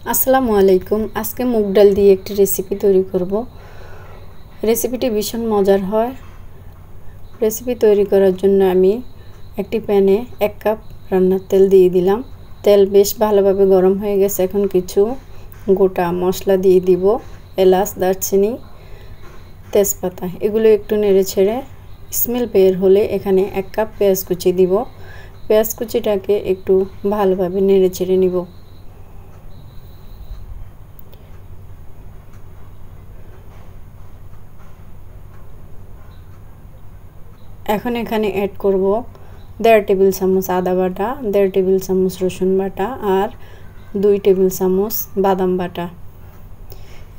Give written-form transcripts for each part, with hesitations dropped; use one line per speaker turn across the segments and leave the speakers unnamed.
আসসালামু আলাইকুম। আজকে মুগ ডাল দিয়ে একটি রেসিপি তৈরি করব। রেসিপিটি ভীষণ মজার হয়। রেসিপি তৈরি করার জন্য আমি একটি প্যানে 1 কাপ রান্নার তেল দিয়ে দিলাম। তেল বেশ ভালোভাবে গরম হয়ে গেছে। এখন কিছু গোটা মশলা দিয়ে দিব, এলাচ, দারচিনি, তেজপাতা। এগুলো একটু নেড়ে ছেড়ে স্মেল বের হলে এখানে 1 কাপ পেঁয়াজ কুচি দিব। পেঁয়াজ কুচিটাকে একটু ভালোভাবে নেড়ে ছেড়ে নিব। এখন এখানে অ্যাড করব 1.5 টেবিল চামচ আদা বাটা, 1.5 টেবিল চামচ রসুন বাটা আর 2 টেবিল চামচ বাদাম বাটা।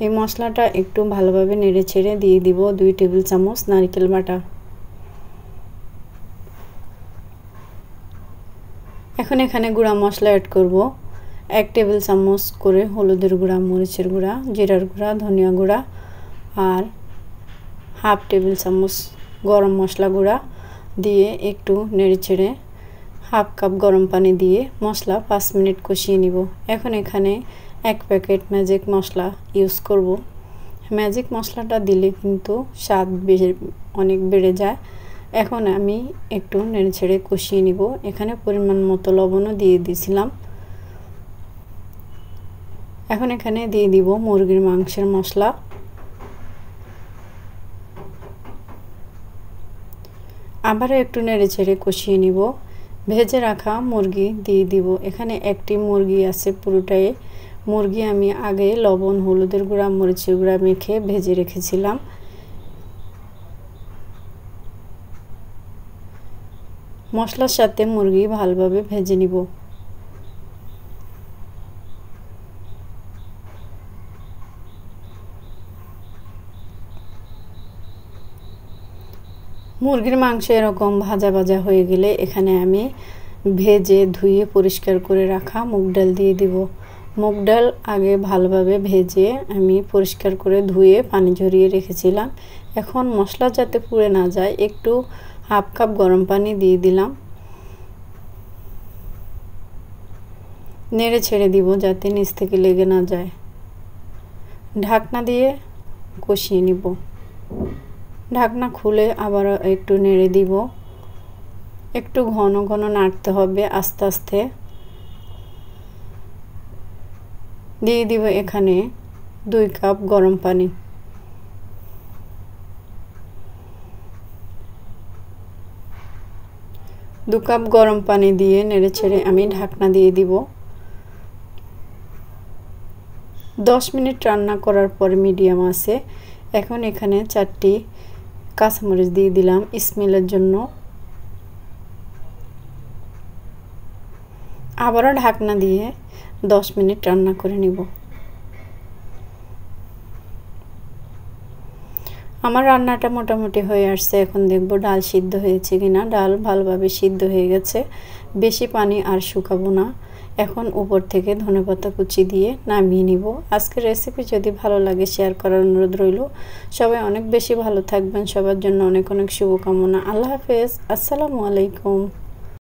এই মশলাটা একটু ভালোভাবে নেড়ে ছেড়ে দিয়ে দিব 2 টেবিল চামচ নারকেল বাটা। এখন এখানে গুঁড়া মশলা অ্যাড করব 1 টেবিল চামচ করে হলুদের গুঁড়া, মরিচের গুঁড়া, জিরার গুঁড়া, ধনিয়া গুঁড়া আর হাফ টেবিল চামচ গরম মশলা গুঁড়া দিয়ে একটু নেড়েচেড়ে হাফ কাপ গরম পানি দিয়ে মশলা 5 মিনিট কষিয়ে নিব। এখন এখানে 1 প্যাকেট ম্যাজিক মশলা ইউজ করব। ম্যাজিক মশলাটা দিলে কিন্তু স্বাদ অনেক বেড়ে যায়। এখন আমি একটু নেড়েচেড়ে কষিয়ে নিব। এখানে পরিমাণ মতো লবণও দিয়ে দিয়েছিলাম। এখন এখানে দিয়ে দিব মুরগির মাংসের মশলা। আবারও একটু নেড়েচেড়ে কষিয়ে নিব। ভেজে রাখা মুরগি দিয়ে দিব। এখানে একটি মুরগি আছে পুরোটাই মুরগি আমি আগে লবণ, হলুদের গুঁড়া, মরিচের গুঁড়া মেখে ভেজে রেখেছিলাম। মশলার সাথে মুরগি ভালোভাবে ভেজে নিব। মুরগির মাংস এরকম ভাজা ভাজা হয়ে গেলে এখানে আমি ভেজে ধুয়ে পরিষ্কার করে রাখা মুগ ডাল দিয়ে দিব। মুগ ডাল আগে ভালোভাবে ভেজে আমি পরিষ্কার করে ধুয়ে পানি ঝরিয়ে রেখেছিলাম। এখন মশলা যাতে পুড়ে না যায় একটু হাফ কাপ গরম পানি দিয়ে দিলাম। নেড়ে ছেড়ে দিব যাতে নিচ থেকে লেগে না যায়। ঢাকনা দিয়ে কষিয়ে নিব। ঢাকনা খুলে আবার একটু নেড়ে দিব। একটু ঘন ঘন নাড়তে হবে আস্তে আস্তে। দিয়ে দিব এখানে 2 কাপ গরম পানি। দু কাপ গরম পানি দিয়ে নেড়ে ছেড়ে আমি ঢাকনা দিয়ে দিব। 10 মিনিট রান্না করার পর মিডিয়াম আছে। এখন এখানে 4টি কাঁচামরিচ দিয়ে দিলাম স্মেলের জন্য। আবারও ঢাকনা দিয়ে 10 মিনিট রান্না করে নিব। আমার রান্নাটা মোটামুটি হয়ে আসছে। এখন দেখব ডাল সিদ্ধ হয়েছে কিনা। ডাল ভালোভাবে সিদ্ধ হয়ে গেছে। বেশি পানি আর শুকাবো না। এখন উপর থেকে ধনেপাতা কুচি দিয়ে নামিয়ে নিব। আজকের রেসিপি যদি ভালো লাগে শেয়ার করার অনুরোধ রইল। সবাই অনেক বেশি ভালো থাকবেন। সবার জন্য অনেক অনেক শুভকামনা। আল্লাহ হাফেজ। আসসালামু আলাইকুম।